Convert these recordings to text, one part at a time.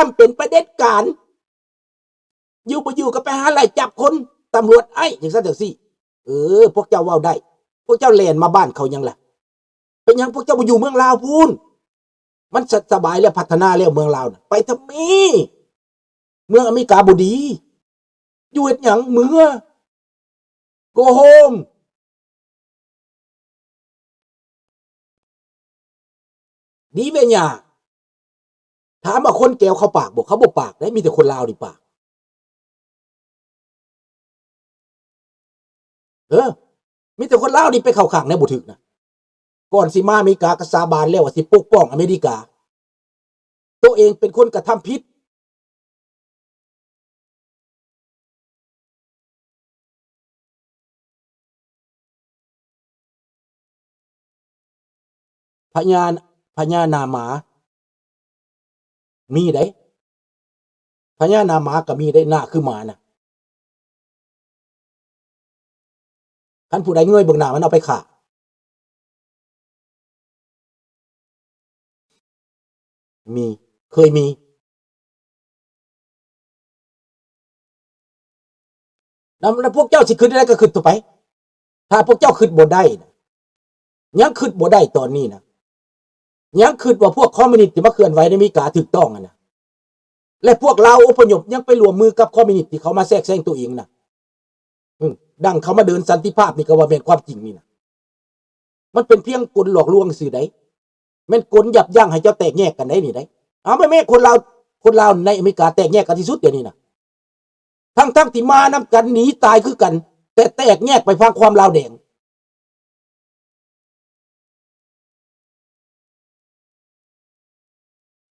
ำเป็นประเด็จการอยู่บ่อยู่ก็ไปหาไล่จับคนตำรวจอย่างซั่นจังซี่พวกเจ้าเว้าได้พวกเจ้าแล่นมาบ้านเขายังล่ะเป็นหยังพวกเจ้าบ่อยู่เมืองลาวพูนมันสบายแล้วพัฒนาแล้วเมืองลาวน่ะไปทำไมเมืองอเมริกาบ่ดีอยู่เฮ็ดหยังเมื่อ go home ดีเว้ยหยาถามว่าคนแก้วเขาปากบ่เขาบ่ปากได้มีแต่คนลาวนี่ปากมีแต่คนลาวนี่ไปเข้าข้างแนวบ่ถึกนะก่อนสิมาอเมริกาก็สาบานแล้วว่าสิปกป้องอเมริกาตัวเองเป็นคนกระทำผิดพญานาหมามีได้พญานาหมาก็มีได้หน้าคือหมาน่ะคันผู้ใดเงยเบิ่งหน้ามันเอาไปฆ่ามีเคยมีแล้วพวกเจ้าสิคิดได้ก็คิดต่อไปถ้าพวกเจ้าคิดบ่ได้ยังคิดบ่ได้ตอนนี้นะยังคิดว่าพวกคอมมิวนิสต์ที่มาเคลื่อนไหวในอเมริกาถูกต้องนะและพวกเราอพยพยังไปรวมมือกับคอมมิวนิสต์ที่เขามาแทรกแซงตัวเองนะดังเขามาเดินสันติภาพนี่ก็ว่าเป็นความจริงนี่นะมันเป็นเพียงกลหลอกลวงสื่อใดแม่นกลยับยั้งให้เจ้าแตกแยกกันได้นี่ได้ไม่แม่คนเราในอเมริกาแตกแยกกันที่สุดเดี๋ยวนี้นะทั้งที่มานำกันหนีตายคือกันแต่แตกแยกไปฟังความลาวแดง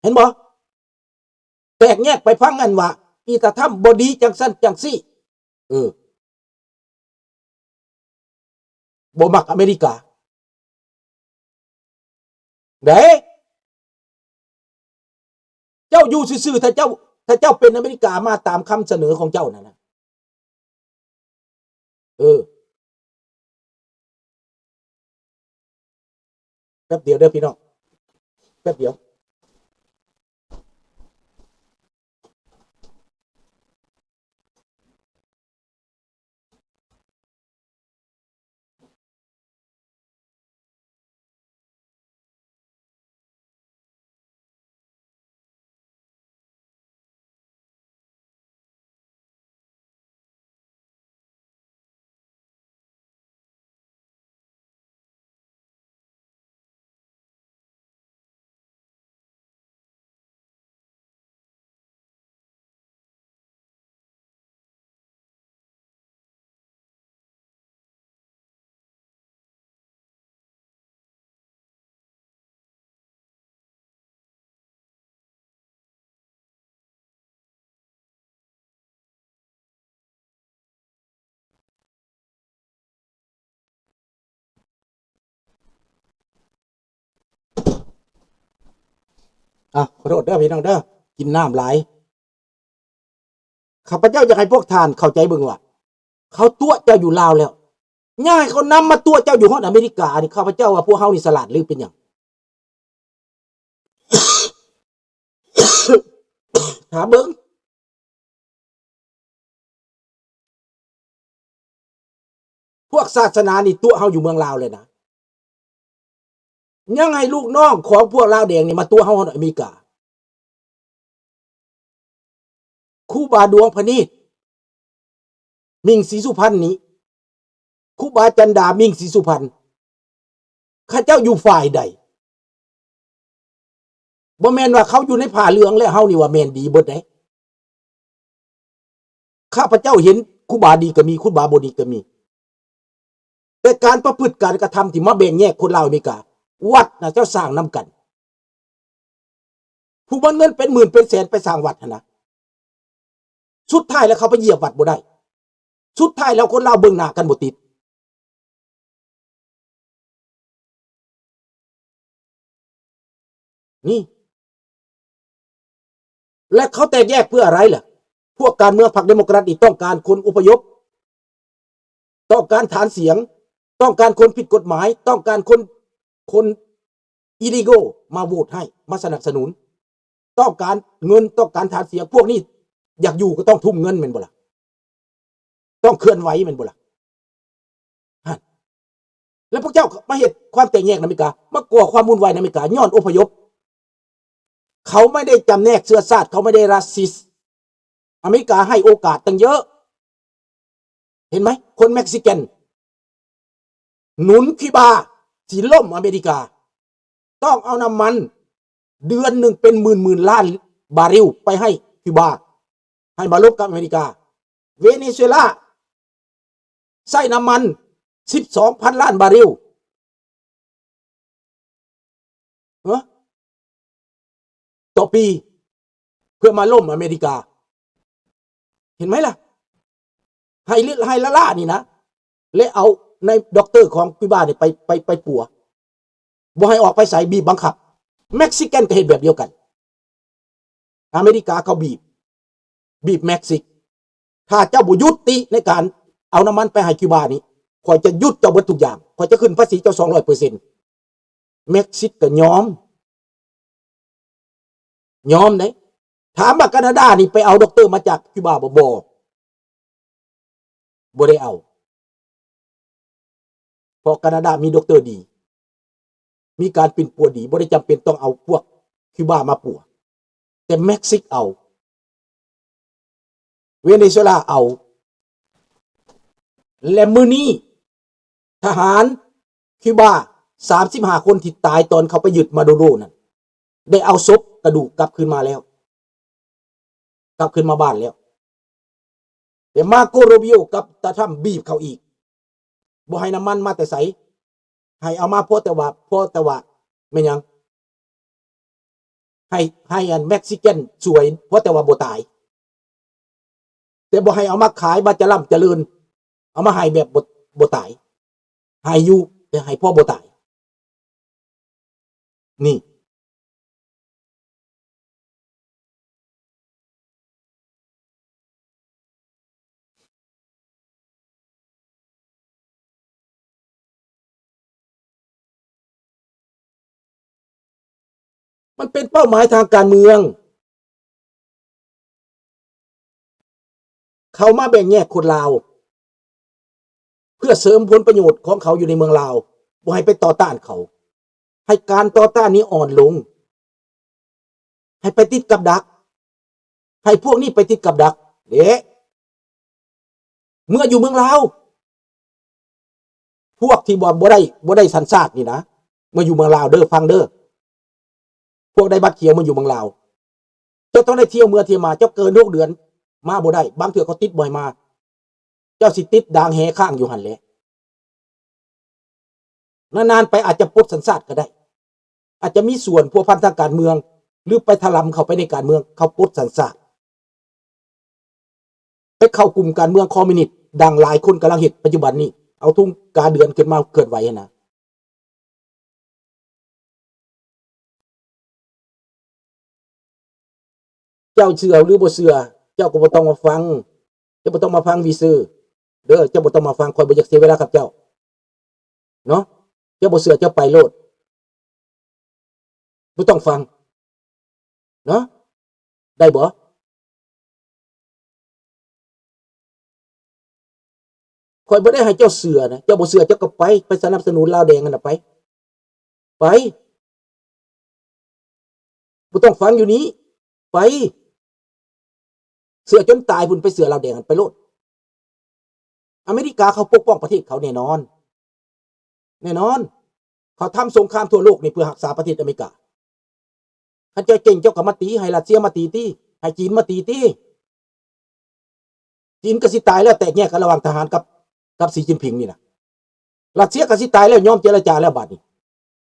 เห็นบ่แตกแยกไปฟังกันว่าอีตาถ้ำบดีจังสั้นจังซี่บ่มักอเมริกาเด้เจ้าอยู่ซื่อๆถ้าเจ้าเป็นอเมริกามาตามคำเสนอของเจ้านั่นนะแป๊บเดียวเด้อพี่น้องแป๊บเดียวขอโทษเด้อพี่น้องเด้อกินน้ำหลายข้าพเจ้าอยากให้พวกทานเข้าใจเบิ่งว่าเขาตัวเจ้าอยู่ลาวแล้วง่ายเขานำมาตัวเจ้าอยู่ฮอดอเมริกานี่ข้าพเจ้าว่าพวกเฮานี่สลัดหรือเป็นหยังถามเบิ่งพวกศาสนานี่ตัวเฮาอยู่เมืองลาวเลยนะยังให้ลูกน้องของพวกลาวแดงนี่มาตัวเฮาฮอดอเมริกาครูบาดวงพนีษมิ่งศรีสุพรรณนี้ครูบาจันดามิ่งศรีสุพรรณข้าเจ้าอยู่ฝ่ายใดบ่แม่นว่าเขาอยู่ในผ้าเหลืองแล้วเฮานี่ว่าแม่นดีเบิดได้ข้าพเจ้าเห็นครูบาดีก็มีครูบาบ่ดีก็มีแต่การประพฤติการกระทำที่มาแบ่งแยกคนลาวอเมริกาวัดนะเจ้าสร้างนำกันผู้บ่เงินเป็นหมื่นเป็นแสนไปสร้างวัดนะสุดท้ายแล้วเขาไปเหยียบวัดบ่ได้สุดท้ายแล้วคนลาวเบิ่งหน้ากันบ่ติดนี่และเขาแตกแยกเพื่ออะไรล่ะพวกการเมืองพรรคเดโมแครตนี่ต้องการคนอพยพต้องการฐานเสียงต้องการคนผิดกฎหมายต้องการคนอีลิโกมาโหวตให้มาสนับสนุน ต้องการเงินต้องการฐานเสียงพวกนี้อยากอยู่ก็ต้องทุ่มเงินเป็นบ่ล่ะต้องเคลื่อนไหวเป็นบ่ล่ะแล้วพวกเจ้ามาเหตุความแตกแยกในอเมริกามากลัวความวุ่นวายในอเมริกาย้อนอพยพเขาไม่ได้จำแนกเชื้อชาติเขาไม่ได้ราซิสอเมริกาให้โอกาสตั้งเยอะเห็นไหมคนเม็กซิกันหนุนคิวบาที่ล่มอเมริกาต้องเอาน้ำมันเดือนหนึ่งเป็นหมื่นล้านบาร์เรลไปให้คิวบาให้มาลบกับอเมริกาเวเนซุเอลาใช้น้ำมัน12,000 ล้านบาร์เรลต่อปีเพื่อมาล่มอเมริกาเห็นไหมล่ะให้ละล่านี่นะและเอาในด็อกเตอร์ของคิวบาเนี่ยไปปัวบ่ให้ออกไปใส่บีบบังคับเม็กซิกันก็เห็นแบบเดียวกันอเมริกาเขาบีบเม็กซิกถ้าเจ้าบุยุติในการเอาน้ำมันไปให้คิวบานี่คอยจะยุดเจ้าเบิดทุกอย่างคอยจะขึ้นภาษีเจ้า200%เม็กซิกก็ยอมไหนถามว่าแคนาดานี่ไปเอาด็อกเตอร์มาจากคิวบาบ่ได้เอาเพราะแคนาดามีด็อกเตอร์ดีมีการปิ่นปัวดีบ่ได้จำเป็นต้องเอาพวกคิวบามาปัวแต่เม็กซิกเอาเวเนซุเอลาเอาและมื้อนี้ทหารคิวบา35 คนที่ตายตอนเขาไปยึดมาโดโรนั่นได้เอาศพกระดูกกลับคืนมาแล้วกลับคืนมาบ้านแล้วแต่มาโกโรบิโอกับตาทำบีบเขาอีกบ่ให้น้ำมันมาแต่ใสให้เอามาเพราะแต่ว่าไม่ยังให้อันเม็กซิกันสวยเพราะแต่ว่าบ่ตายแต่บ่ให้เอามาขายมาจะล่ำเจริญเอามาให้แบบบ่ตายให้อยู่แต่ให้พ่อบ่ตายนี่มันเป็นเป้าหมายทางการเมืองเขามาแบ่งแยกคนลาวเพื่อเสริมผลประโยชน์ของเขาอยู่ในเมืองลาวบ่ให้ไปต่อต้านเขาให้การต่อต้านนี้อ่อนลงให้ไปติดกับดักให้พวกนี้ไปติดกับดักเด้เมื่ออยู่เมืองลาวพวกที่บ่ได้สัญชาตินี่นะเมื่ออยู่เมืองลาวเด้อฟังเด้อพวกได้บัตรเขียวมาอยู่เมืองลาวเจ้าต้องได้เที่ยวเมื่อเที่ยวมาเจ้าเกิน6 เดือนมาบ่ได้บางเทื่อเขาติดบ่อยมาเจ้าสิติดด่างแหข้างอยู่หั่นแหละนานๆไปอาจจะปลดสัญชาติก็ได้อาจจะมีส่วนพัวพันทางการเมืองหรือไปถล่มเข้าไปในการเมืองเขาปลดสัญชาติไปเข้ากลุ่มการเมืองคอมมิวนิสต์ดังหลายคนกำลังเฮ็ดปัจจุบันนี้เอาทุ่งกาเดือนขึ้นมาเกิดไว้นะเจ้าเชื่อหรือบ่เชื่อเจ้าก็บ่ต้องมาฟังเจ้าบ่ต้องมาฟังวิซื่อเด้อเจ้าบ่ต้องมาฟังคอยบ่อยากเสียเวลากับเจ้าเนาะเจ้าบ่เชื่อเจ้าไปโลดบ่ต้องฟังเนาะได้บ่คอยบ่ได้ให้เจ้าเชื่อนะเจ้าบ่เชื่อเจ้าก็ไปสนับสนุนลาวแดงกันน่ะไปบ่ต้องฟังอยู่นี้ไปเสือจนตายพุ่นไปเสือลาวแดงกันไปโลดอเมริกาเขาปกป้องประเทศเขาแน่นอนเขาทำสงครามทั่วโลกนี่เพื่อรักษาประเทศอเมริกาคันเจ้าเก่งเจ้าก็มาตีให้รัสเซียมาตีติให้จีนมาตีติจีนก็สิตายแล้วแตกแยกกันระหว่างทหารกับสีจิ้นผิงนี่นะรัสเซียก็สิตายแล้วยอมเจรจาแล้วบัดนี้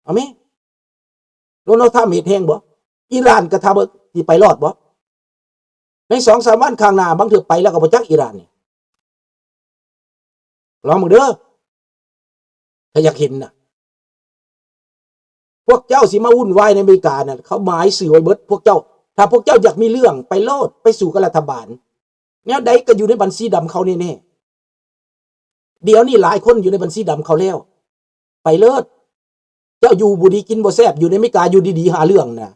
เอามั้ยโดนัลด์ทรัมป์เฮ็ดแฮงบ่อิหร่านก็ทำสิไปรอดบ่ใน 2-3 วันข้างหน้าบางเทื่อไปแล้วก็บ่จักอิหร่านนี่ลองมึงเด้อถ้าอยากเห็นน่ะพวกเจ้าสิมาวุ่นวายในอเมริกาน่ะเขาหมายสื่อไว้เบิดพวกเจ้าถ้าพวกเจ้าอยากมีเรื่องไปโลดไปสู่กับรัฐบาลแนวใดก็อยู่ในบัญชีดำเขาแน่ๆเดี๋ยวนี้หลายคนอยู่ในบัญชีดำเขาแล้วไปเลิศเจ้าอยู่บ่ดีกินบ่แซ่บอยู่ในอเมริกาอยู่ดีๆหาเรื่องน่ะ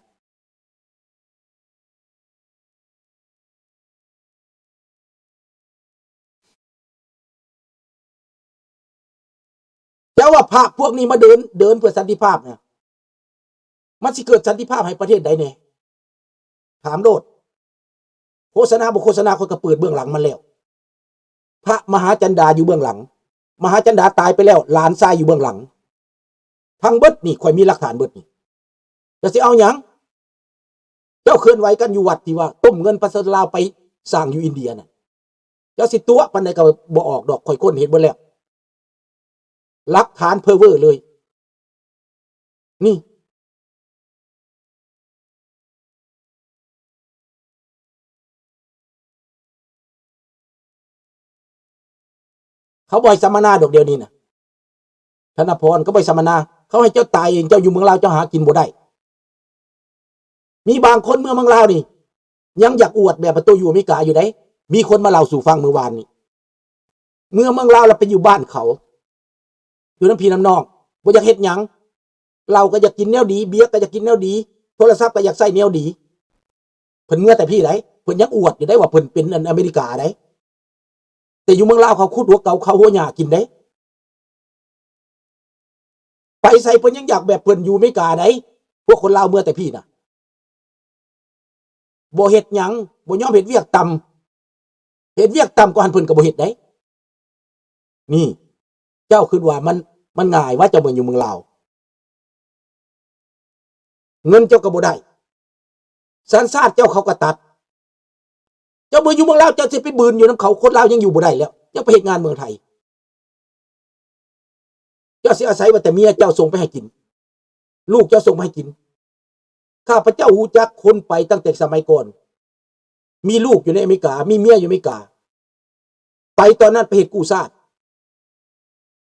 ว่าพระพวกนี้มาเดินเพื่อสันติภาพเนี่ยมันสิเกิดสันติภาพให้ประเทศใดเนี่ยถามโลดโฆษณาบุโฆษณาคนก็เปิดเบื้องหลังมันแล้วพระมหาจันดาอยู่เบื้องหลังมหาจันดาตายไปแล้วหลานชายอยู่เบื้องหลังทั้งเบิดนี่ค่อยมีหลักฐานเบิดนี่จะสิเอาหยังเจ้าเคลื่อนไหวกันอยู่วัดที่ว่าต้มเงินประเสริฐลาวไปสร้างอยู่อินเดียน่ะเจ้าสิตัวปันใดก็บ่ออกดอกค่อยคนเห็นเบิดแล้วหลักฐานเพอเวอร์เลยนี่เขาบ่อยสัมมนาดอกเดียวนี้นะธนพรก็บ่อยสัมมนาเขาให้เจ้าตายเองเจ้าอยู่เมืองลาวเจ้าหากินบ่ได้มีบางคนเมืองลาวนี่ยังอยากอวดแบบประตูอยู่อเมริกาอยู่ได้มีคนมาเล่าสู่ฟังเมื่อวานนี้เมืองลาวเราไปอยู่บ้านเขาอยู่น้ำพี่น้ำน้องบ่อยากเฮ็ดหยังเราก็อยากกินแนวดีเบียร์ก็อยากกินแนวดีโทรศัพท์ก็อยากใส่แนวดีเพิ่นเมื่อแต่พี่ไหนเพิ่นยังอวดอยู่ได้ว่าเพิ่นเป็นอเมริกาได้แต่อยู่เมืองลาวเขาคุดหัวเก่าเขาหัวหญ้ากินได้ไปใส่เพิ่นยังอยากแบบเพิ่นอยู่อเมริกาได้พวกคนลาวเมื่อแต่พี่น่ะบ่เฮ็ดหยังบ่ยอมเฮ็ดเวียกต่ำเฮ็ดเวียกต่ำก็หันเพิ่นก็บ่เฮ็ดได้นี่เจ้าคิดว่ามันง่ายว่าเจ้าเมืองอยู่เมืองลาวเงินเจ้าก็บ่ได้สัญชาติเจ้าเขาก็ตัดเจ้าเมืองอยู่เมืองลาวเจ้าสิไปบืนอยู่นำเขาคนลาวยังอยู่บ่ได้แล้วเจ้าไปเฮ็ดงานเมืองไทยเจ้าสิอาศัยว่าแต่เมียเจ้าส่งไปให้กินลูกเจ้าส่งไปให้กินข้าพเจ้ารู้จักคนไปตั้งแต่สมัยก่อนมีลูกอยู่ในอเมริกามีเมียอยู่อเมริกาไปตอนนั้นไปเฮ็ดกู้ชาติ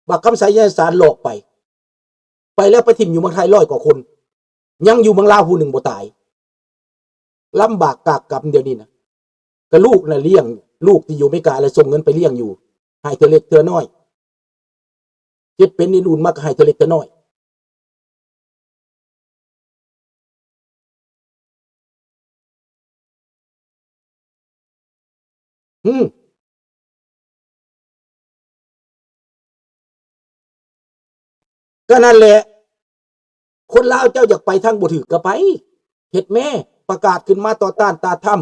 บักคำไสยสารหลอกไปแล้วไปถิ่มอยู่เมืองไทย100 กว่าคนยังอยู่เมืองลาวผู้หนึ่งบ่ตายลำบากกากกรรมเดี๋ยวนี้นะก็ลูกน่ะเลี้ยงลูกที่อยู่อเมริกาแล้วส่งเงินไปเลี้ยงอยู่ให้เธอเล็กเธอน้อยเจ็บเป็นนี่นู่นมากให้เธอเล็กเธอน้อยก็นั่นแหละคนลาวเจ้าอยากไปทางบ่ถือก็ไปเฮ็ดแม่ประกาศขึ้นมาต่อต้านตาถ้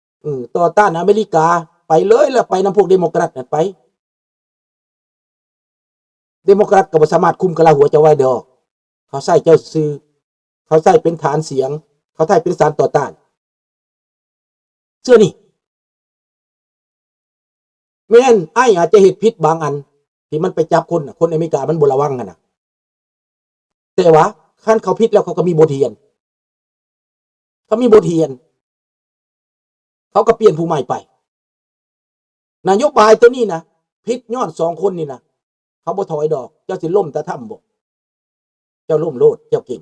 ำต่อต้านอเมริกาไปเลยแล้วไปนำพวกเดโมแครตนั่นไปเดโมแครตก็บ่สามารถคุมกะลาหัวเจ้าไว้ดอกเขาใช้เจ้าซื้อเขาใช้เป็นฐานเสียงเขาใช้เป็นสารต่อต้านเชื่อนี่แม่นไอ้อาจจะเฮ็ดผิดบางอันที่มันไปจับคนอเมริกามันบ่ระวังกันน่ะแต่ว่าคันเขาผิดแล้วเขาก็มีบทเรียนเขามีบทเรียนเขาก็เปลี่ยนผู้ใหม่ไปนโยบายตัวนี้นะผิดย้อน2 คนนี่นะเขาบ่ถอยดอกเจ้าสิล่มตะถ้ำบ่เจ้าล่มโลดเจ้าเก่ง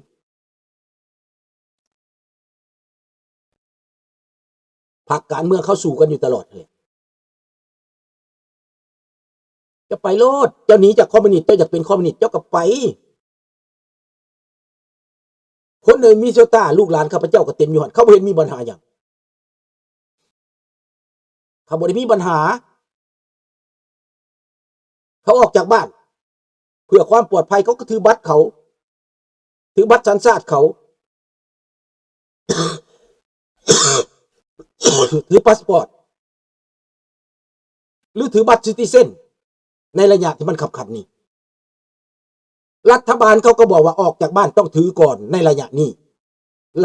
พรรคการเมืองเขาสู้กันอยู่ตลอดเลยจะไปโลดเจ้าหนีจากคอมมิวนิสต์เจ้าอยากเป็นคอมมิวนิสต์เจ้าก็ไปคนเลยมีโซตาลูกหลานข้าพเจ้าก็เต็มอยู่หั่นเขาบ่เห็นมีปัญหาหยังเขาบ่ได้มีปัญหาเขาออกจากบ้านเพื่อความปลอดภัยเขาก็ถือบัตรเขาถือบัตรสัญชาติเขาถือพาสปอร์ตหรือถือบัตรซิติเซนในระยะที่มันขับขันนี่รัฐบาลเขาก็บอกว่าออกจากบ้านต้องถือก่อนในระยะนี้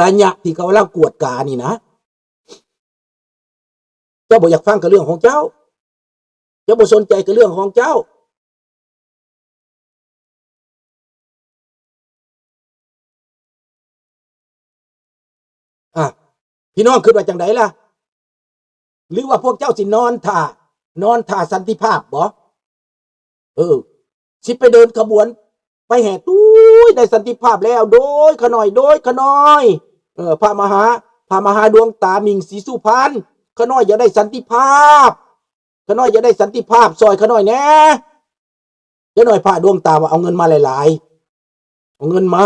ระยะที่เขากำลังกวดกานี่นะเจ้าบ่อยากฟังกับเรื่องของเจ้าเจ้าบ่สนใจกับเรื่องของเจ้าพี่น้องคิดว่าจังไดล่ะหรือว่าพวกเจ้าสินอนท่าสันติภาพบ่สิไปเดินขบวนไปแห่ตู้ได้สันติภาพแล้วโดยขน่อยพระมหาดวงตามิงศรีสุพรรณขน่อยอย่าได้สันติภาพขน่อยอย่าได้สันติภาพซอยขน่อยแน่ขน่อยพระดวงตาว่าเอาเงินมาหลายๆเอาเงินมา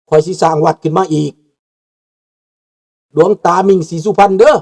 คอยสิสร้างวัดขึ้นมาอีกดวงตามิงศรีสุพรรณเด้อ